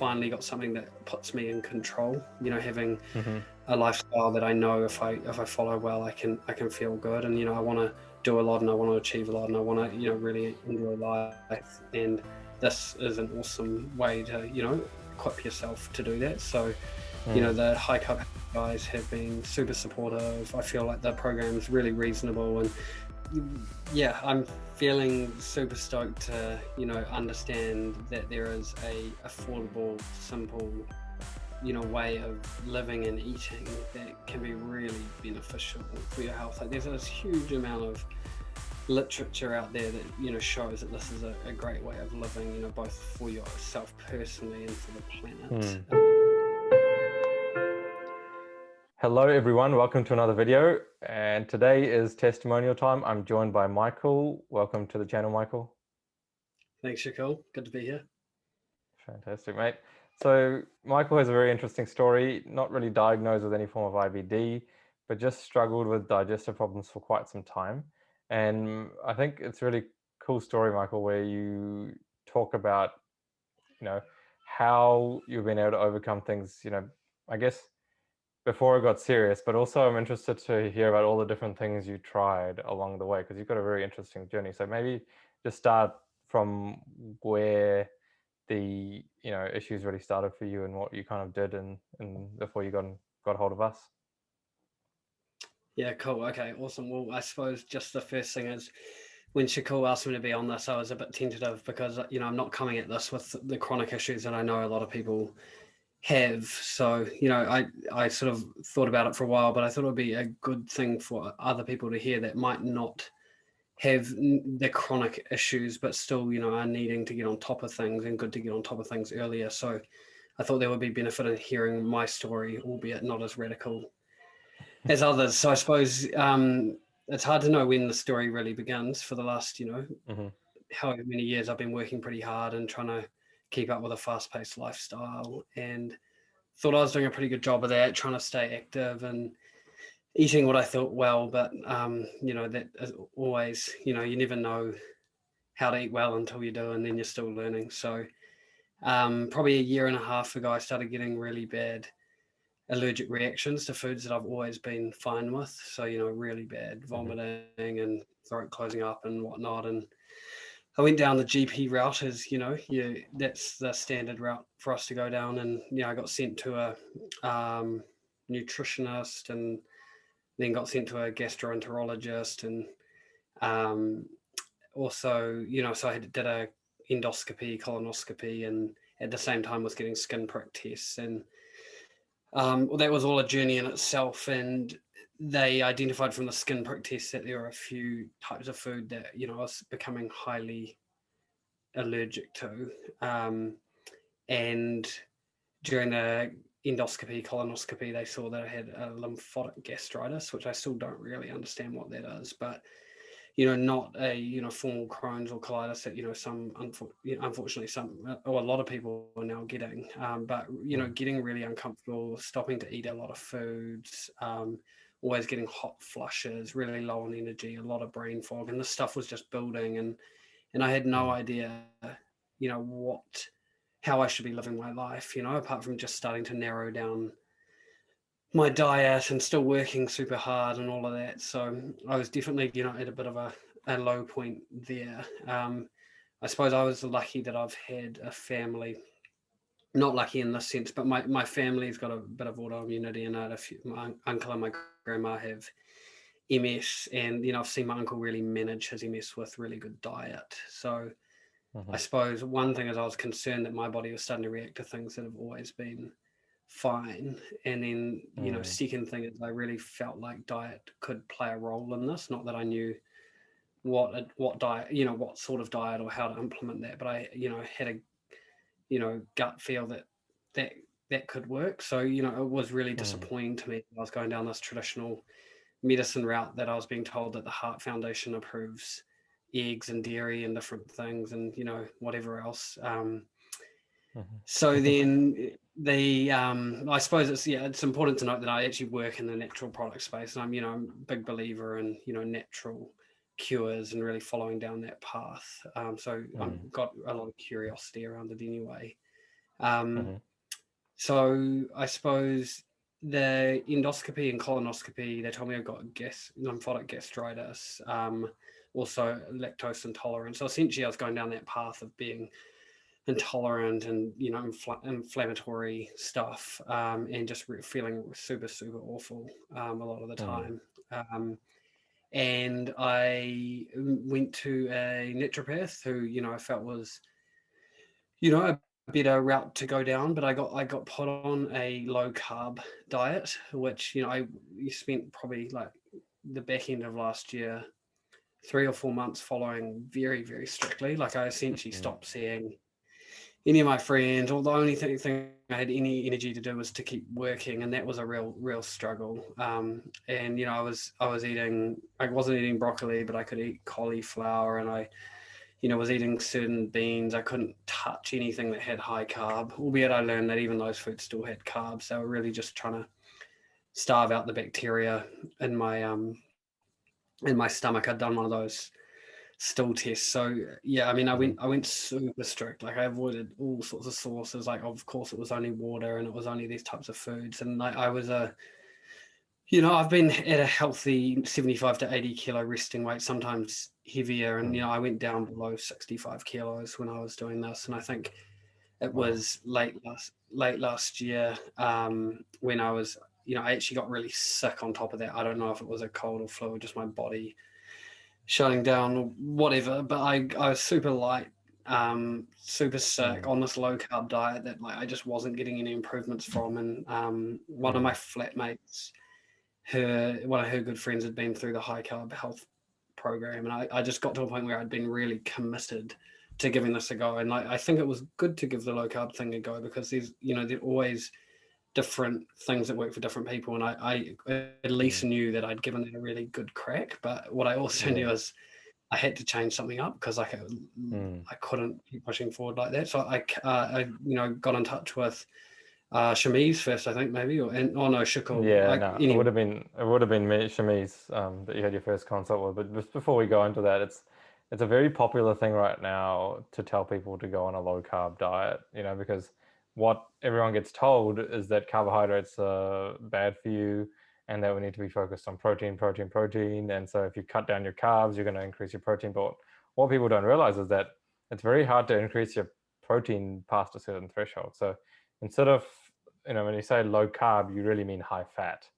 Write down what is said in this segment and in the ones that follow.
finally got something that puts me in control. Having Mm-hmm. a lifestyle that I know if I follow well, I can feel good. And I want to do a lot, and I want to achieve a lot, and I want to really enjoy life. And this is an awesome way to equip yourself to do that. So the High Carb Health guys have been super supportive. I feel like the program's really reasonable, and yeah, I'm feeling super stoked to understand that there is a affordable, simple way of living and eating that can be really beneficial for your health. Like, there's this huge amount of literature out there that shows that this is a great way of living, both for yourself personally and for the planet. Hello everyone, welcome to another video, and today is testimonial time. I'm joined by Michael. Welcome to the channel, Michael. Thanks, Shukul. Good to be here. Fantastic, mate. So Michael has a very interesting story, not really diagnosed with any form of IBD, but just struggled with digestive problems for quite some time. And I think it's a really cool story, Michael, where you talk about, how you've been able to overcome things, I guess, before it got serious, but also I'm interested to hear about all the different things you tried along the way, because you've got a very interesting journey. So maybe just start from where the issues really started for you and what you kind of did and before you got hold of us. Yeah, cool. Okay, awesome. Well, I suppose just the first thing is, when Shukul asked me to be on this, I was a bit tentative because I'm not coming at this with the chronic issues that I know a lot of people have. So I sort of thought about it for a while, but I thought it would be a good thing for other people to hear that might not have the chronic issues, but still are needing to get on top of things, and good to get on top of things earlier. So I thought there would be benefit in hearing my story, albeit not as radical as others. So I suppose it's hard to know when the story really begins. For the last however many years, I've been working pretty hard and trying to keep up with a fast-paced lifestyle, and thought I was doing a pretty good job of that, trying to stay active and eating what I thought well. But that is always, you never know how to eat well until you do, and then you're still learning. So probably a year and a half ago, I started getting really bad allergic reactions to foods that I've always been fine with. So really bad vomiting and throat closing up and whatnot. And I went down the GP route, as that's the standard route for us to go down. And I got sent to a nutritionist, and then got sent to a gastroenterologist, and also so I did a endoscopy, colonoscopy, and at the same time was getting skin prick tests. And well, that was all a journey in itself. And they identified from the skin prick test that there were a few types of food that I was becoming highly allergic to. And during the endoscopy, colonoscopy, they saw that I had a lymphocytic gastritis, which I still don't really understand what that is, but not a formal Crohn's or colitis that some unfortunately some or a lot of people are now getting, but getting really uncomfortable, stopping to eat a lot of foods, always getting hot flushes, really low on energy, a lot of brain fog, and this stuff was just building, and I had no idea how I should be living my life, apart from just starting to narrow down my diet and still working super hard and all of that. So I was definitely, at a bit of a low point there. I suppose I was lucky that I've had a family, not lucky in this sense, but my family's got a bit of autoimmunity, and I had my uncle and my grandma have MS, and I've seen my uncle really manage his MS with really good diet. So I suppose one thing is I was concerned that my body was starting to react to things that have always been fine. And then, second thing is I really felt like diet could play a role in this. Not that I knew what diet, what sort of diet or how to implement that, but I, had a, gut feel that could work. So, it was really disappointing to me. I was going down this traditional medicine route that I was being told that the Heart Foundation approves eggs and dairy and different things, and whatever else. So then I suppose it's important to note that I actually work in the natural product space, and I'm a big believer in natural cures and really following down that path. So I've got a lot of curiosity around it anyway. Um, so I suppose the endoscopy and colonoscopy, they told me I've got lymphotic gastritis, also lactose intolerance. So essentially I was going down that path of being intolerant and, you know, inflammatory stuff, and just feeling super, super awful a lot of the time. And I went to a naturopath who, you know, I felt was, you know, a better route to go down, but I got put on a low carb diet, which, you know, I spent probably like the back end of last year 3 or 4 months following very, very strictly. Like I essentially stopped seeing any of my friends, or the only thing I had any energy to do was to keep working, and that was a real struggle. And you know, I wasn't eating broccoli, but I could eat cauliflower, and I, you know, was eating certain beans. I couldn't touch anything that had high carb, albeit I learned that even those foods still had carbs. They were really just trying to starve out the bacteria in my stomach. I'd done one of those stool tests. So yeah, I mean, I went super strict. Like I avoided all sorts of sources. Like of course it was only water and it was only these types of foods. And like I was you know, I've been at a healthy 75 to 80 kilo resting weight, sometimes heavier. And you know, I went down below 65 kilos when I was doing this. And I think it was late last year, when I was, you know, I actually got really sick on top of that. I don't know if it was a cold or flu or just my body shutting down or whatever, but I was super light, super sick on this low carb diet that like I just wasn't getting any improvements from. And one of my flatmates, one of her good friends had been through the High Carb Health program, and I just got to a point where I'd been really committed to giving this a go. And like I think it was good to give the low carb thing a go, because there's, you know, there are always different things that work for different people, and I at least knew that I'd given it a really good crack. But what I also knew is I had to change something up, because I couldn't keep pushing forward like that. So I you know, got in touch with Shamiz first, I think, maybe, or no, Shukul. Yeah, no, Anyway. it would have been me, Shamiz, that you had your first consult with. But just before we go into that, it's a very popular thing right now to tell people to go on a low carb diet, you know, because what everyone gets told is that carbohydrates are bad for you, and that we need to be focused on protein, protein, protein. And so if you cut down your carbs, you're going to increase your protein. But what people don't realize is that it's very hard to increase your protein past a certain threshold. So instead of, you know, when you say low carb, you really mean high fat.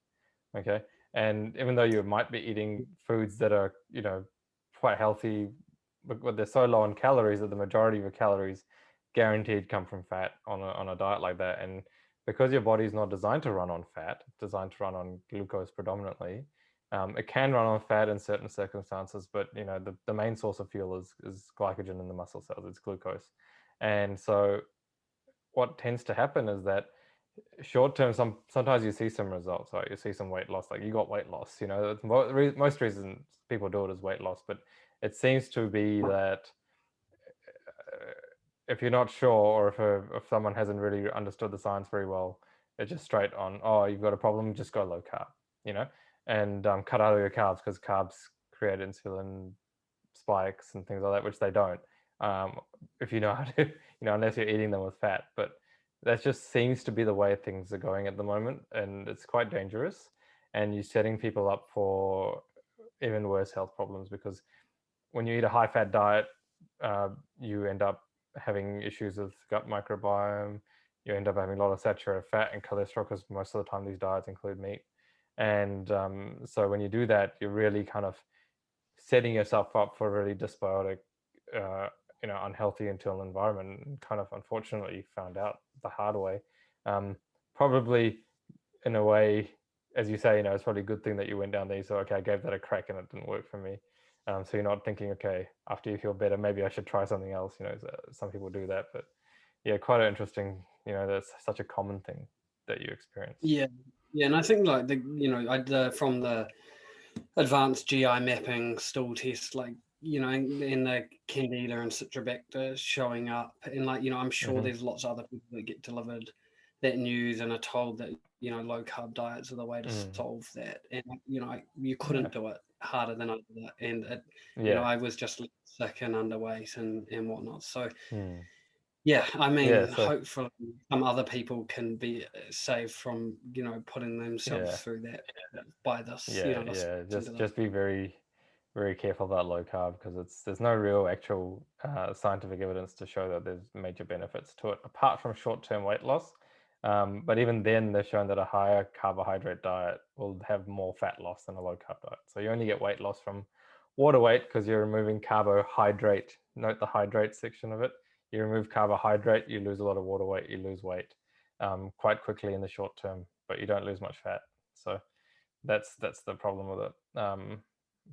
Okay. And even though you might be eating foods that are, you know, quite healthy, but they're so low in calories that the majority of your calories guaranteed come from fat on a diet like that. And because your body's not designed to run on fat, it's designed to run on glucose predominantly. It can run on fat in certain circumstances, but you know, the main source of fuel is glycogen in the muscle cells. It's glucose. And so what tends to happen is that short term, sometimes you see some results, right? You see some weight loss, like you got weight loss, you know, most reasons people do it is weight loss. But it seems to be that if you're not sure, or if someone hasn't really understood the science very well, it's just straight on, oh, you've got a problem, just go low carb, you know, and cut out of your carbs, because carbs create insulin spikes and things like that, which they don't, if you know how to, you know, unless you're eating them with fat. But that just seems to be the way things are going at the moment, and it's quite dangerous. And you're setting people up for even worse health problems, because when you eat a high fat diet, you end up having issues with gut microbiome. You end up having a lot of saturated fat and cholesterol, because most of the time these diets include meat. And so when you do that, you're really kind of setting yourself up for a really dysbiotic, you know, unhealthy internal environment, and kind of unfortunately found out the hard way. Probably in a way, as you say, you know, it's probably a good thing that you went down there. So, okay, I gave that a crack and it didn't work for me. So you're not thinking, okay, after you feel better, maybe I should try something else. You know, some people do that, but yeah, quite interesting. You know, that's such a common thing that you experience. Yeah, and I think like you know, from the advanced GI mapping stool test, like, you know, in the Candida and Citrobacter showing up, and like, you know, I'm sure there's lots of other people that get delivered that news and are told that, you know, low carb diets are the way to solve that, and you know, you couldn't do it harder than I did it, and it, you know, I was just sick and underweight and whatnot. So Yeah, I mean, Yeah. So hopefully some other people can be saved from, putting themselves yeah, through that by this, yeah, yeah. listening to this. Just be very, very careful about low carb because there's no real actual scientific evidence to show that there's major benefits to it apart from short-term weight loss. But even then, they've shown that a higher carbohydrate diet will have more fat loss than a low carb diet. So you only get weight loss from water weight because you're removing carbohydrate. Note the hydrate section of it. You remove carbohydrate, you lose a lot of water weight, you lose weight quite quickly in the short term, but you don't lose much fat. So that's the problem with it.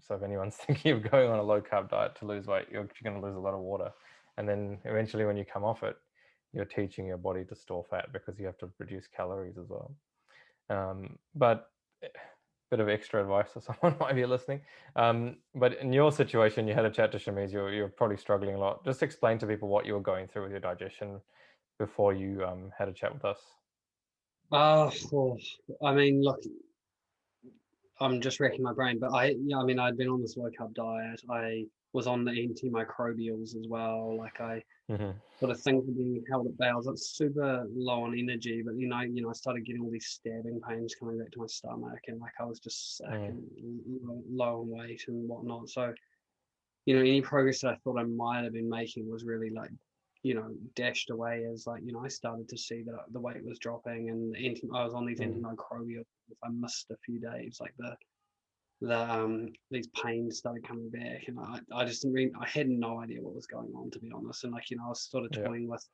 So if anyone's thinking of going on a low carb diet to lose weight, you're going to lose a lot of water, and then eventually when you come off it, you're teaching your body to store fat because you have to reduce calories as well. But bit of extra advice for someone might be listening. But in your situation, you had a chat to Shamiz, you're probably struggling a lot. Just explain to people what you were going through with your digestion before you had a chat with us. Well, I mean, look, I'm just racking my brain, but I mean, I'd been on this low carb diet. I was on the antimicrobials as well. Like I Mm-hmm. sort of things were being held at bay. I was super low on energy, but I started getting all these stabbing pains coming back to my stomach, and like I was just sick Mm. and low on weight and whatnot. So, any progress that I thought I might have been making was really like, dashed away as like, I started to see that the weight was dropping and I was on these Mm. antimicrobials. If I missed a few days, like these pains started coming back, and I just didn't really, I had no idea what was going on, to be honest. And like, I was sort of Yeah. toying with,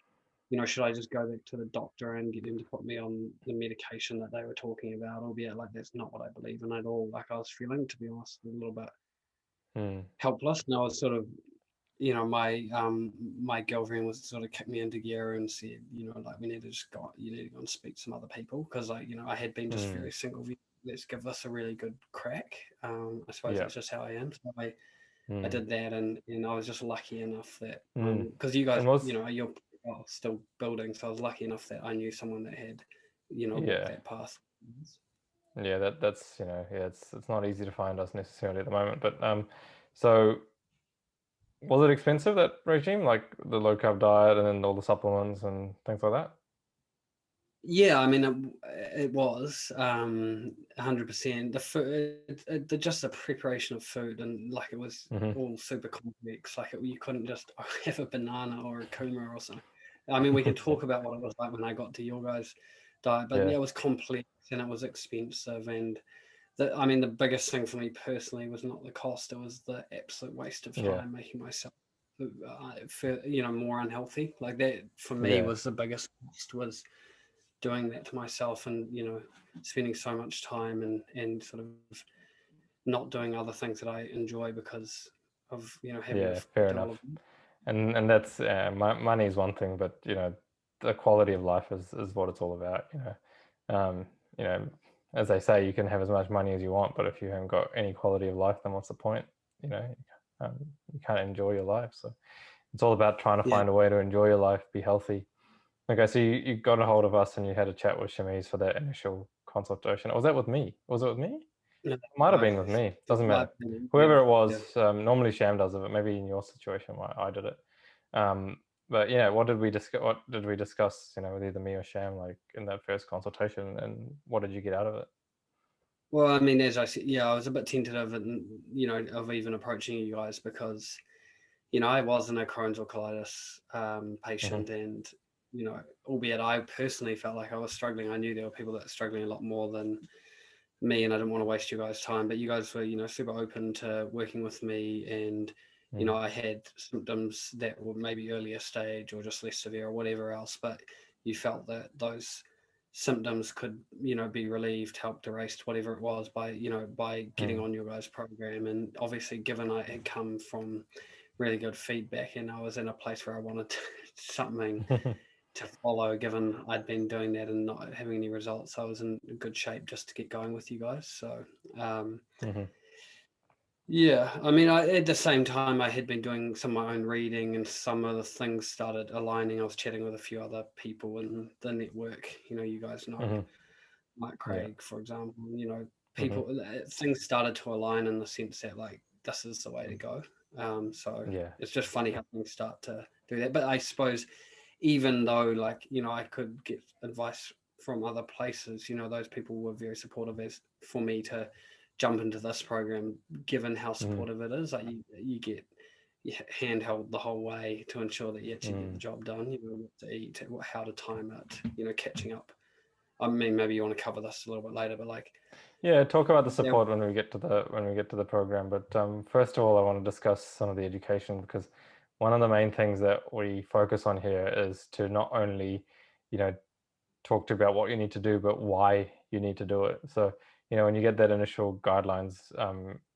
should I just go back to the doctor and get him to put me on the medication that they were talking about, albeit like that's not what I believe in at all. Like I was feeling, to be honest, a little bit Mm. helpless, and I was sort of, my girlfriend was sort of kicked me into gear and said, like you need to go and speak to some other people, because like, I had been just Mm. very single. Let's give this a really good crack. I suppose Yeah. that's just how I am. So I Mm. did that, and I was just lucky enough that Mm. because you guys, And was you're still building, so I was lucky enough that I knew someone that had, walked yeah. that path. Yeah, that's yeah, it's not easy to find us necessarily at the moment. But so was it expensive, that regime, like the low carb diet and then all the supplements and things like that? Yeah, I mean, it was 100%. The food, just the preparation of food, and like it was Mm-hmm. all super complex. Like you couldn't just have a banana or a kuma or something. I mean, we can talk about what it was like when I got to your guys' diet, but Yeah. yeah, it was complex and it was expensive. And I mean, the biggest thing for me personally was not the cost; it was the absolute waste of Yeah. time making myself, feel, more unhealthy. Like that for me Yeah. was the biggest cost, was doing that to myself, and spending so much time and sort of not doing other things that I enjoy because of having Yeah. to Fair do all of enough. them. And that's money is one thing, but the quality of life is what it's all about. Um, you know, as they say, you can have as much money as you want, but if you haven't got any quality of life, then what's the point? Um, you can't enjoy your life. So it's all about trying to Yeah, find a way to enjoy your life, be healthy. Okay, so you got a hold of us and you had a chat with Shamiz for that initial consultation. Was that with me? Was it with me? no, Might have no, been with me. it's Doesn't my matter. opinion. Yeah, Whoever it yeah. was, normally Sham does it, but maybe in your situation, I did it. But yeah, what did we discuss? What did we discuss? With either me or Sham, like in that first consultation, and what did you get out of it? Well, I mean, as I said, yeah, I was a bit tentative, and of even approaching you guys because I wasn't a Crohn's or colitis Mm-hmm. patient, and albeit I personally felt like I was struggling, I knew there were people that were struggling a lot more than me, and I didn't want to waste you guys' time. But you guys were, super open to working with me, and Mm. I had symptoms that were maybe earlier stage or just less severe or whatever else, but you felt that those symptoms could, be relieved, helped erased, whatever it was, by by getting Mm. on your guys' program. And obviously, given I had come from really good feedback and I was in a place where I wanted something to follow, given I'd been doing that and not having any results, I was in good shape just to get going with you guys. So Mm-hmm. yeah, I mean, at the same time, I had been doing some of my own reading, and some of the things started aligning. I was chatting with a few other people in the network. You guys know Mm-hmm. Mike Yeah. Craig, for example. Mm-hmm. People, things started to align in the sense that like this is the way to go. So Yeah. it's just funny how things start to do that. But I suppose even though, like, you know, I could get advice from other places, you know, those people were very supportive as for me to jump into this program, given how supportive it is. Like you get handheld the whole way to ensure that you actually get the job done, you know, what to eat, how to time it, you know, catching up. I mean, maybe you want to cover this a little bit later, but like, yeah, talk about the support when we get to the program. But first of all, I want to discuss some of the education, because one of the main things that we focus on here is to not only, you know, talk to you about what you need to do, but why you need to do it. So, you know, when you get that initial guidelines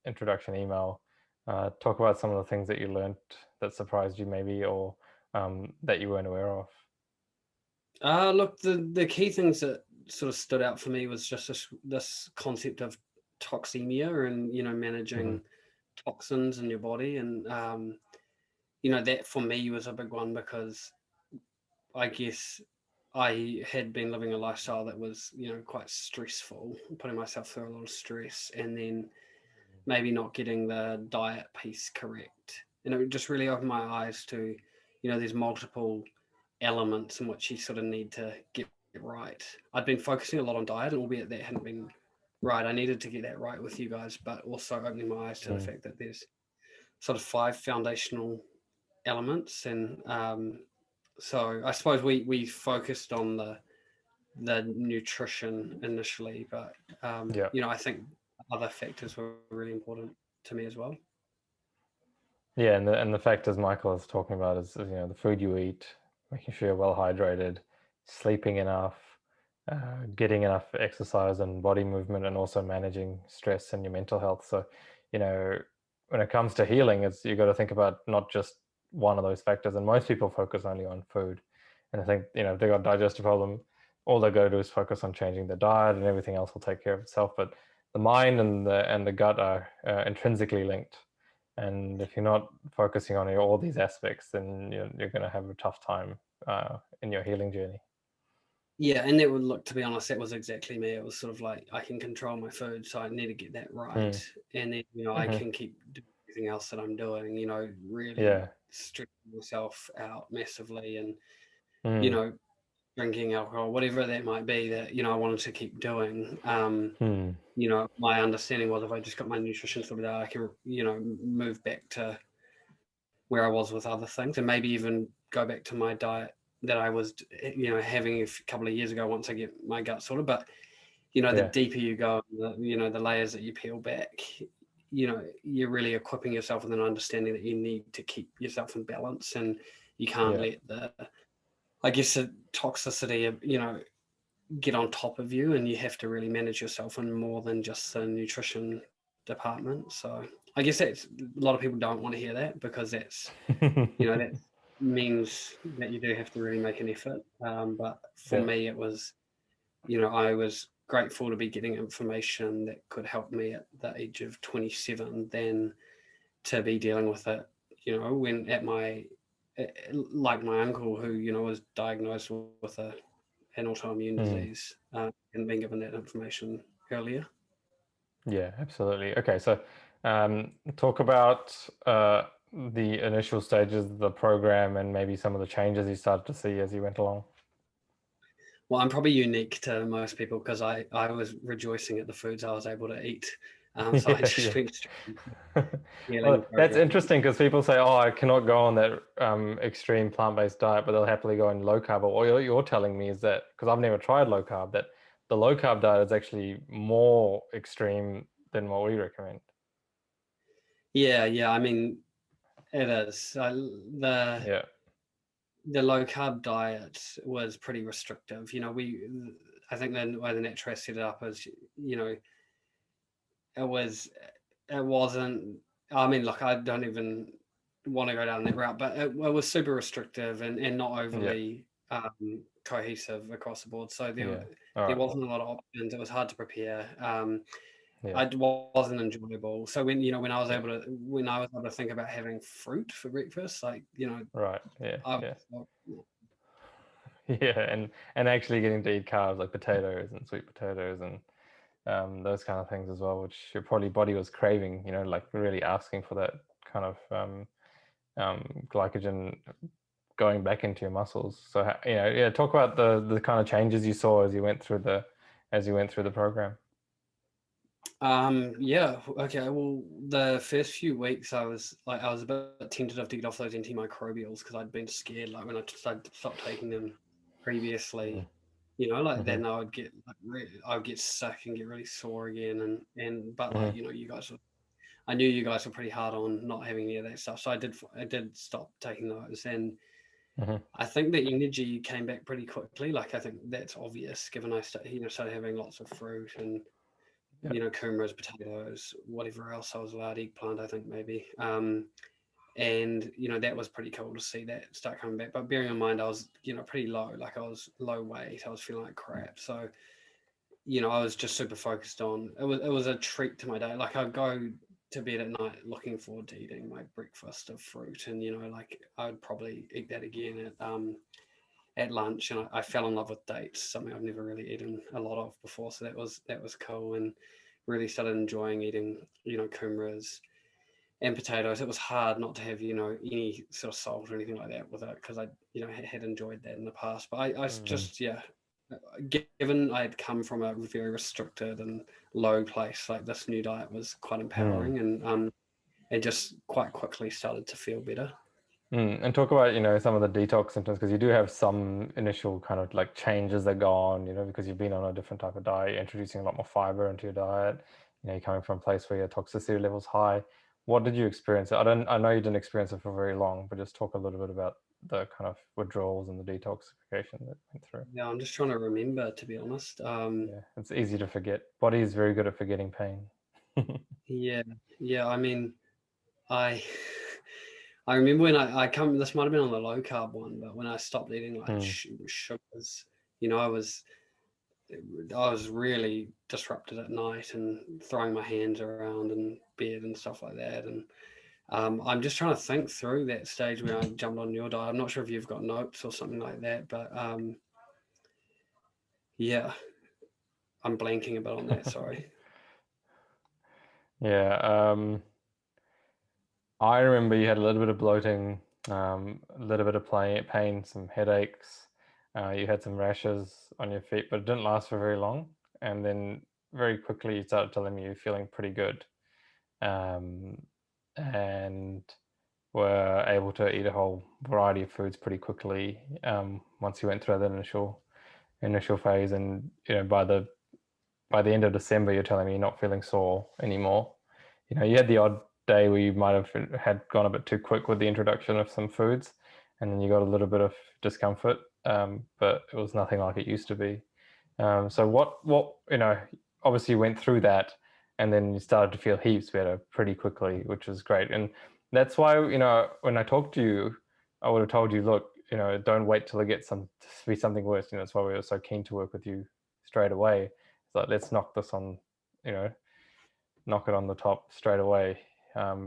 introduction email, talk about some of the things that you learned that surprised you maybe, or that you weren't aware of. Look, the key things that sort of stood out for me was just this concept of toxemia and, you know, managing toxins in your body. And, you know, that for me was a big one, because I guess I had been living a lifestyle that was, you know, quite stressful, putting myself through a lot of stress, and then maybe not getting the diet piece correct. And it just really opened my eyes to, you know, there's multiple elements in which you sort of need to get right. I'd been focusing a lot on diet, albeit that hadn't been right. I needed to get that right with you guys, but also opening my eyes to the fact that there's sort of 5 foundational elements. And so I suppose we focused on the nutrition initially, but you know, I think other factors were really important to me as well. Yeah, and the factors Michael is talking about is, you know, the food you eat, making sure you're well hydrated, sleeping enough, getting enough exercise and body movement, and also managing stress and your mental health. So, you know, when it comes to healing, it's, you got to think about not just one of those factors. And most people focus only on food. And I think, you know, if they got a digestive problem, all they got to do is focus on changing their diet, and everything else will take care of itself. But the mind and the gut are intrinsically linked. And if you're not focusing on all these aspects, then you're going to have a tough time in your healing journey. Yeah, and it would look, to be honest, that was exactly me. It was sort of like, I can control my food, so I need to get that right. And then, you know, I can keep doing everything else that I'm doing, you know, really stressing myself out massively, and, you know, drinking alcohol, whatever that might be that, you know, I wanted to keep doing. You know, my understanding was if I just got my nutrition sorted out, I can, you know, move back to where I was with other things, and maybe even go back to my diet that I was, you know, having a couple of years ago once I get my gut sorted. But, you know, the deeper you go, you know, the layers that you peel back, you know, you're really equipping yourself with an understanding that you need to keep yourself in balance, and you can't let the, I guess, the toxicity, you know, get on top of you, and you have to really manage yourself in more than just the nutrition department. So I guess that's, a lot of people don't want to hear that, because that's, you know, that means that you do have to really make an effort. But for me, it was, you know, I was grateful to be getting information that could help me at the age of 27 than to be dealing with it, you know, when at my, like my uncle, who, you know, was diagnosed with an autoimmune disease, and being given that information earlier. Yeah, absolutely. Okay, so talk about the initial stages of the program, and maybe some of the changes you started to see as you went along. Well, I'm probably unique to most people, because I was rejoicing at the foods I was able to eat. So I just went straight into healing that's program. interesting, because people say, oh, I cannot go on that extreme plant-based diet, but they'll happily go on low carb. Or what you're telling me is that, because I've never tried low carb, that the low carb diet is actually more extreme than what we recommend. Yeah. I mean, it is. The low carb diet was pretty restrictive. You know, I think the way the naturopath set it up is, you know, it wasn't, I mean, look, I don't even want to go down that route, but it was super restrictive, and not overly cohesive across the board. So there wasn't a lot of options. It was hard to prepare. It wasn't enjoyable. So when I was able to think about having fruit for breakfast, like, you know, and actually getting to eat carbs like potatoes and sweet potatoes and those kind of things as well, which your probably body was craving, you know, like really asking for that kind of glycogen going back into your muscles. So yeah, talk about the kind of changes you saw as you went through the program. Yeah, okay. Well, the first few weeks I was a bit tentative to get off those antimicrobials because I'd been scared. Like when I stopped taking them previously, then I would get I would get sick and get really sore again, but I knew you guys were pretty hard on not having any of that stuff, so I did stop taking those, and I think the energy came back pretty quickly. Like I think that's obvious given I started having lots of fruit and kumaras, potatoes, whatever else I was allowed, eggplant, I think maybe. And that was pretty cool to see that start coming back. But bearing in mind I was pretty low, like I was low weight, I was feeling like crap, so I was just super focused on it. Was a treat to my day. Like I'd go to bed at night looking forward to eating my breakfast of fruit, and like I'd probably eat that again at lunch. And I fell in love with dates, something I've never really eaten a lot of before, so that was cool, and really started enjoying eating kumaras and potatoes. It was hard not to have any sort of salt or anything like that with it, because I had enjoyed that in the past. But I just given I had come from a very restricted and low place, like this new diet was quite empowering, and it just quite quickly started to feel better. And talk about some of the detox symptoms, because you do have some initial kind of like changes that go on, because you've been on a different type of diet, you're introducing a lot more fiber into your diet, you're coming from a place where your toxicity level's high. What did you experience? I know you didn't experience it for very long, but just talk a little bit about the kind of withdrawals and the detoxification that went through. Yeah, I'm just trying to remember, to be honest. Yeah, it's easy to forget. Body is very good at forgetting pain. Yeah. I mean, I remember when I come. This might have been on the low carb one, but when I stopped eating like sugars, I was really disrupted at night and throwing my hands around in bed and stuff like that. And I'm just trying to think through that stage when I jumped on your diet. I'm not sure if you've got notes or something like that, but yeah, I'm blanking a bit on that. Sorry. Yeah, I remember you had a little bit of bloating, a little bit of pain, some headaches. You had some rashes on your feet, but it didn't last for very long. And then very quickly you started telling me you're feeling pretty good, and were able to eat a whole variety of foods pretty quickly once you went through that initial phase. And by the end of December, you're telling me you're not feeling sore anymore. You had the odd day where you might have had gone a bit too quick with the introduction of some foods, and then you got a little bit of discomfort, but it was nothing like it used to be. So what obviously you went through that, and then you started to feel heaps better pretty quickly, which was great. And that's why when I talked to you, I would have told you, look, don't wait till it gets to be something worse. That's why we were so keen to work with you straight away. It's like, let's knock this on, knock it on the top straight away,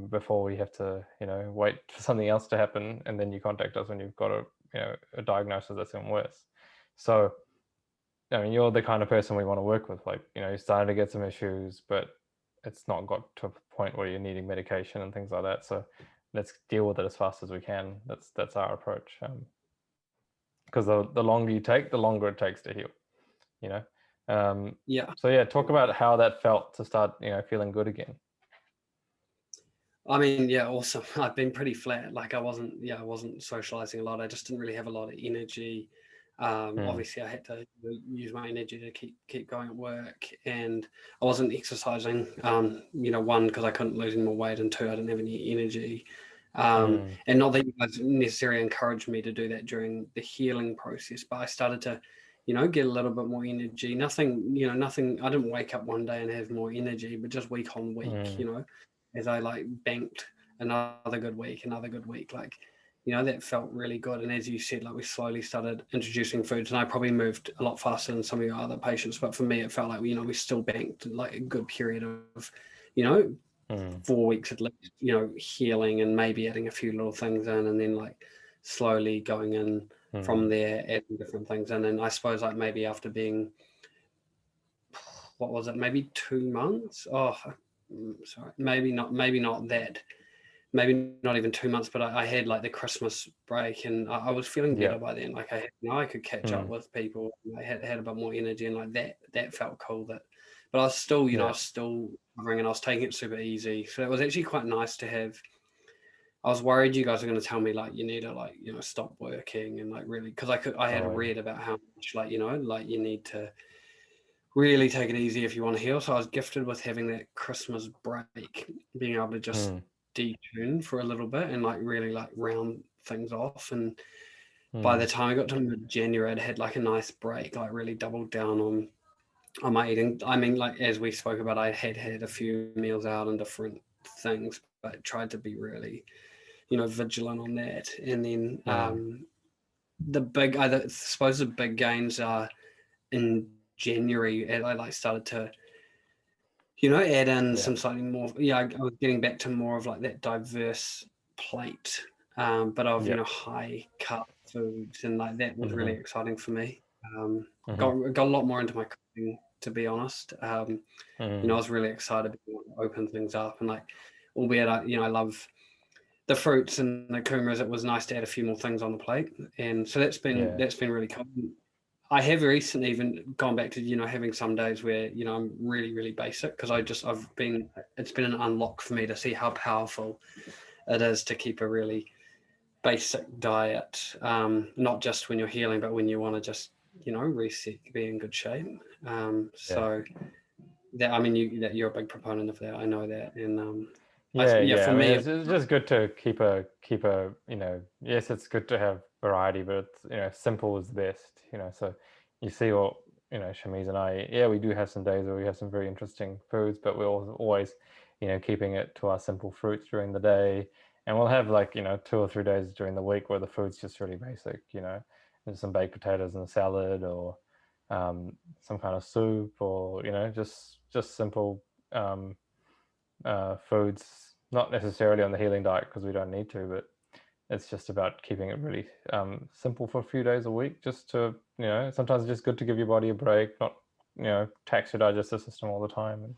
before we have to wait for something else to happen, and then you contact us when you've got a diagnosis that's even worse. So I mean, you're the kind of person we want to work with. Like, you're starting to get some issues, but it's not got to a point where you're needing medication and things like that. So let's deal with it as fast as we can. That's our approach. Because the longer you take, the longer it takes to heal. Yeah. So yeah, talk about how that felt to start feeling good again. I mean, yeah, awesome. I've been pretty flat. Like I wasn't socializing a lot. I just didn't really have a lot of energy. Obviously I had to use my energy to keep going at work, and I wasn't exercising, one, because I couldn't lose any more weight, and two, I didn't have any energy. And not that you guys necessarily encouraged me to do that during the healing process, but I started to, get a little bit more energy. Nothing, I didn't wake up one day and have more energy, but just week on week, as I like banked another good week, like, that felt really good. And as you said, like we slowly started introducing foods, and I probably moved a lot faster than some of your other patients, but for me, it felt like, we still banked like a good period of, 4 weeks at least, healing, and maybe adding a few little things in, and then like slowly going in from there, adding different things. And then I suppose like maybe after being, what was it, maybe 2 months? Oh, sorry, maybe not that. maybe not even 2 months, but I had like the Christmas break, and I was feeling Yeah. better by then. Like I could catch up with people. I had a bit more energy, and like that felt cool. But I was still, I was still covering, and I was taking it super easy. So it was actually quite nice to have. I was worried you guys were going to tell me like you need to like stop working and like really, because I had read about how much like like you need to really take it easy if you want to heal. So I was gifted with having that Christmas break, being able to just detune for a little bit and like really like round things off. And by the time I got to mid-January, I'd had like a nice break, like really doubled down on my eating. I mean, like as we spoke about, I had a few meals out and different things, but tried to be really, vigilant on that. And then I suppose the big gains are in January. I like started to add in some slightly more. Yeah, I was getting back to more of like that diverse plate, but of high carb foods, and like that was really exciting for me. Got a lot more into my cooking, to be honest. I was really excited to open things up, and like, albeit I love the fruits and the kumaras, it was nice to add a few more things on the plate, and so that's been really cool. I have recently even gone back to having some days where I'm really really basic, because it's been an unlock for me to see how powerful it is to keep a really basic diet, not just when you're healing, but when you want to just reset, be in good shape. So that, I mean, you're a big proponent of that, I know that. And for I mean, me, it's just good to keep a yes, it's good to have variety, but it's simple is the best. So you see what Shamiz and I, we do have some days where we have some very interesting foods, but we're always keeping it to our simple fruits during the day, and we'll have like 2 or 3 days during the week where the food's just really basic. There's some baked potatoes and a salad, or some kind of soup, or just simple foods, not necessarily on the healing diet because we don't need to, but it's just about keeping it really simple for a few days a week, just to sometimes it's just good to give your body a break, not tax your digestive system all the time. And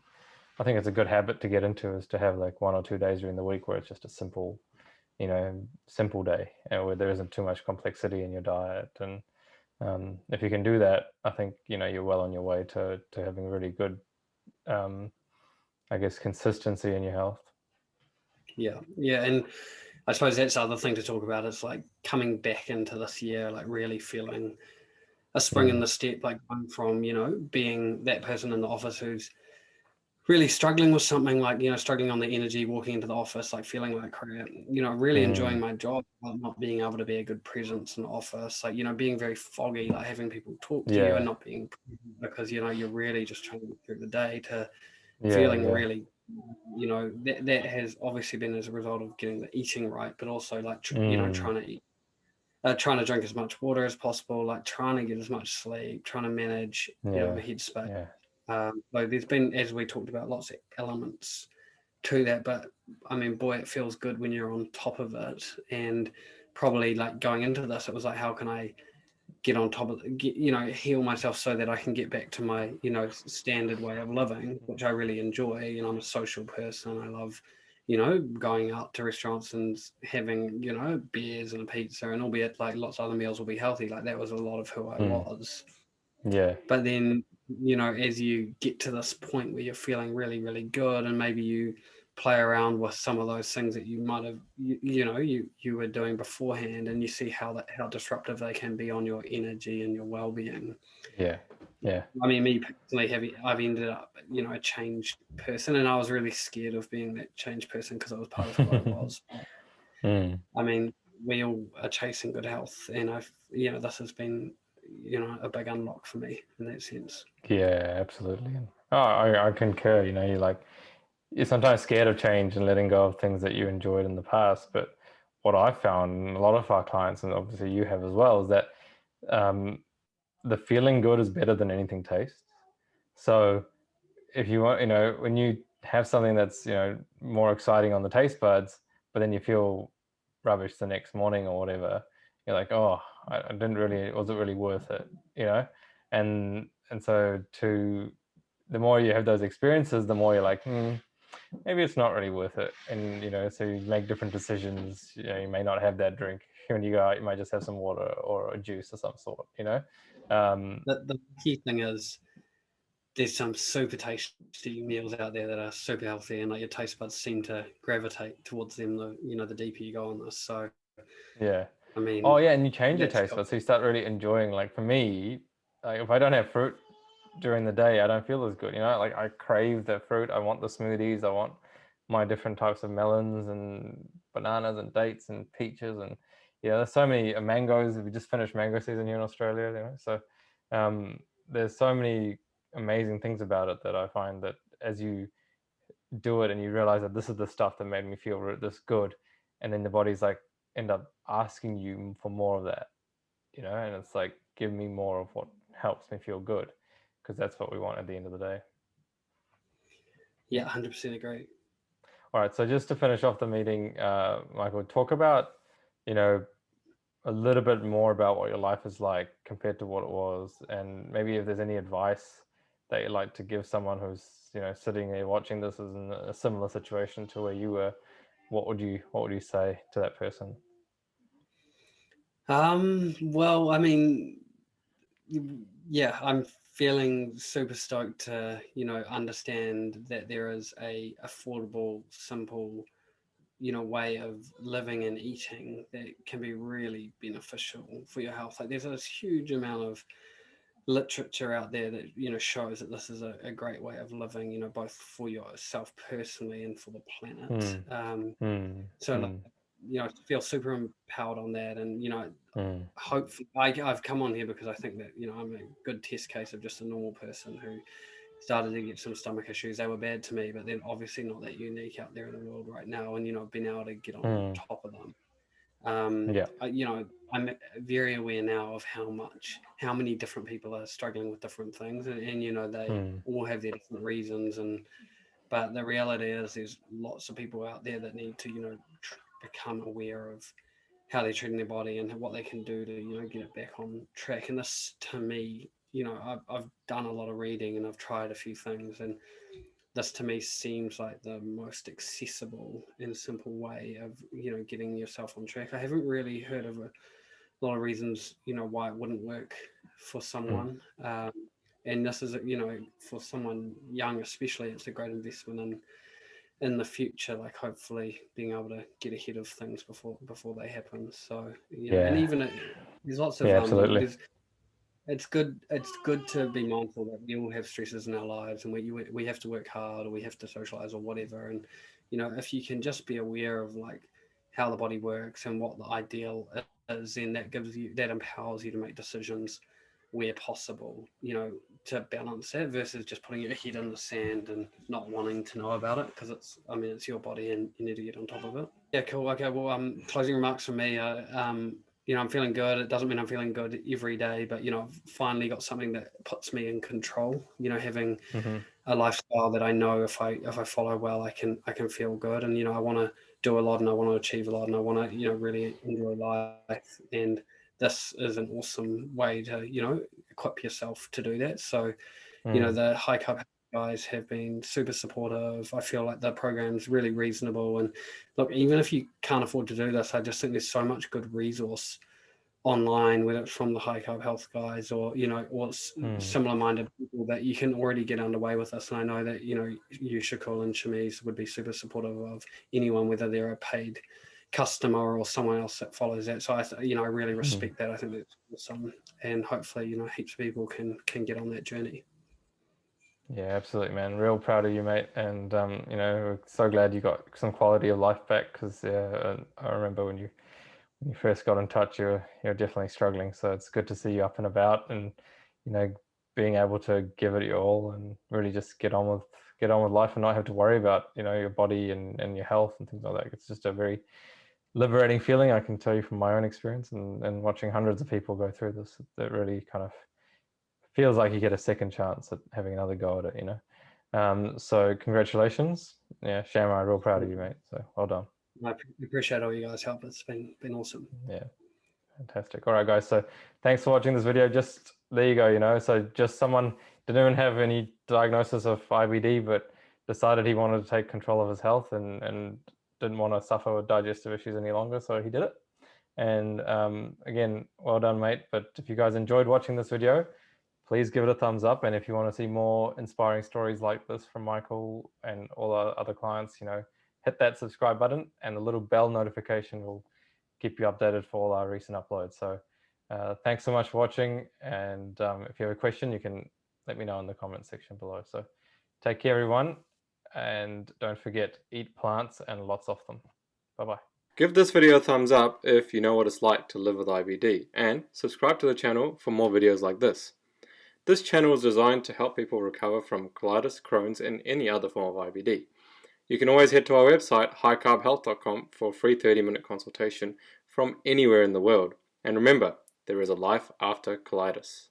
I think it's a good habit to get into, is to have like 1 or 2 days during the week where it's just a simple simple day, and where there isn't too much complexity in your diet. And if you can do that, I think you're well on your way to having really good I guess consistency in your health. Yeah, and I suppose that's the other thing to talk about, is like coming back into this year, like really feeling a spring in the step, like going from being that person in the office who's really struggling with something, like struggling on the energy, walking into the office like feeling like crap, really enjoying my job, but not being able to be a good presence in the office, like being very foggy, like having people talk to you and not being present, because you're really just trying to get through the day, to feeling really that has obviously been as a result of getting the eating right, but also like trying to eat, trying to drink as much water as possible, like trying to get as much sleep, trying to manage my headspace. So there's been, as we talked about, lots of elements to that, but I mean, boy, it feels good when you're on top of it. And probably like going into this, it was like, how can I get on top of heal myself so that I can get back to my standard way of living, which I really enjoy. I'm a social person. I love going out to restaurants and having beers and a pizza, and albeit like lots of other meals will be healthy, like that was a lot of who I was. But then as you get to this point where you're feeling really really good, and maybe you play around with some of those things that you might have you were doing beforehand, and you see how disruptive they can be on your energy and your well-being. I mean, me personally, I've ended up a changed person, and I was really scared of being that changed person, because it was part of who I was. I mean, we all are chasing good health, and this has been a big unlock for me in that sense. Absolutely. I concur. You're sometimes scared of change and letting go of things that you enjoyed in the past. But what I found, and a lot of our clients, and obviously you have as well, is that the feeling good is better than anything tastes. So if you want, when you have something that's, more exciting on the taste buds, but then you feel rubbish the next morning or whatever, you're like, oh, was it really worth it? And so the more you have those experiences, the more you're like, maybe it's not really worth it. And, you know, so you make different decisions. You know, you may not have that drink. When you go out, you might just have some water or a juice of some sort, you know? The key thing is there's some super tasty meals out there that are super healthy, and like your taste buds seem to gravitate towards them, the deeper you go on this. So, yeah. I mean, Oh, yeah, and you change your that's taste buds. So you start really enjoying, like for me, like if I don't have fruit during the day, I don't feel as good, you know? Like I crave the fruit. I want the smoothies. I want my different types of melons and bananas and dates and peaches, and yeah, there's so many mangoes. We just finished mango season here in Australia, you know? So there's so many amazing things about it that I find that as you do it and you realize that this is the stuff that made me feel this good, and then the body's like end up asking you for more of that, you know, and it's like, give me more of what helps me feel good, because that's what we want at the end of the day. Yeah, 100% agree. All right, so just to finish off the meeting, Michael, talk about, you know, a little bit more about what your life is like compared to what it was, and maybe if there's any advice that you'd like to give someone who's, you know, sitting here watching this is in a similar situation to where you were. What would you say to that person? Well, I mean, yeah, I'm feeling super stoked to, understand that there is a affordable, simple, way of living and eating that can be really beneficial for your health. Like there's this huge amount of literature out there that, shows that this is a great way of living, both for yourself personally and for the planet. So like, I feel super empowered on that. And, hopefully I've come on here because I think that, I'm a good test case of just a normal person who started to get some stomach issues. They were bad to me, but they're obviously not that unique out there in the world right now. And, I've been able to get on top of them. Yeah. I'm very aware now of how many different people are struggling with different things, and they all have their different reasons. But the reality is, there's lots of people out there that need to, become aware of how they're treating their body and what they can do to, get it back on track. And this, to me, I've done a lot of reading and I've tried a few things, and this to me seems like the most accessible and simple way of getting yourself on track. I haven't really heard of a lot of reasons why it wouldn't work for someone, and this is for someone young especially, it's a great investment in the future, like hopefully being able to get ahead of things before they happen. So and even there's lots of absolutely. It's good to be mindful that we all have stresses in our lives, and we have to work hard, or we have to socialize or whatever. And if you can just be aware of like how the body works and what the ideal is, then that empowers you to make decisions where possible, to balance that, versus just putting your head in the sand and not wanting to know about it, because it's your body and you need to get on top of it. Yeah, cool. Okay, well, closing remarks from me. I'm feeling good. It doesn't mean I'm feeling good every day, but I've finally got something that puts me in control. Having a lifestyle that I know if I follow well, I can feel good. And I want to do a lot, and I want to achieve a lot, and I want to really enjoy life. And this is an awesome way to equip yourself to do that. So the High Carb guys have been super supportive. I feel like the program's really reasonable. And look, even if you can't afford to do this, I just think there's so much good resource online, whether it's from the High Carb Health guys or similar minded people, that you can already get underway with this. And I know that you, Shukul and Shamiz, would be super supportive of anyone, whether they're a paid customer or someone else that follows that. So I really respect that. I think that's awesome, and hopefully heaps of people can get on that journey. Yeah, absolutely, man. Real proud of you, mate. And we're so glad you got some quality of life back, because I remember when you first got in touch, you're definitely struggling. So it's good to see you up and about, and being able to give it your all and really just get on with life and not have to worry about your body and your health and things like that. It's just a very liberating feeling, I can tell you from my own experience, and watching hundreds of people go through this. That really kind of feels like you get a second chance at having another go at it, so congratulations. Yeah, Sham, I'm real proud of you, mate. So well done. I appreciate all you guys' help. It's been awesome. Yeah, fantastic. All right, guys, so thanks for watching this video. Just there you go, so just someone didn't even have any diagnosis of IBD, but decided he wanted to take control of his health and didn't want to suffer with digestive issues any longer, so he did it. And again, well done, mate. But if you guys enjoyed watching this video, please give it a thumbs up. And if you want to see more inspiring stories like this from Michael and all our other clients, hit that subscribe button, and the little bell notification will keep you updated for all our recent uploads. So thanks so much for watching. And if you have a question, you can let me know in the comment section below. So take care, everyone. And don't forget, eat plants and lots of them. Bye-bye. Give this video a thumbs up if you know what it's like to live with IBD, and subscribe to the channel for more videos like this. This channel is designed to help people recover from colitis, Crohn's, and any other form of IBD. You can always head to our website, highcarbhealth.com, for a free 30-minute consultation from anywhere in the world. And remember, there is a life after colitis.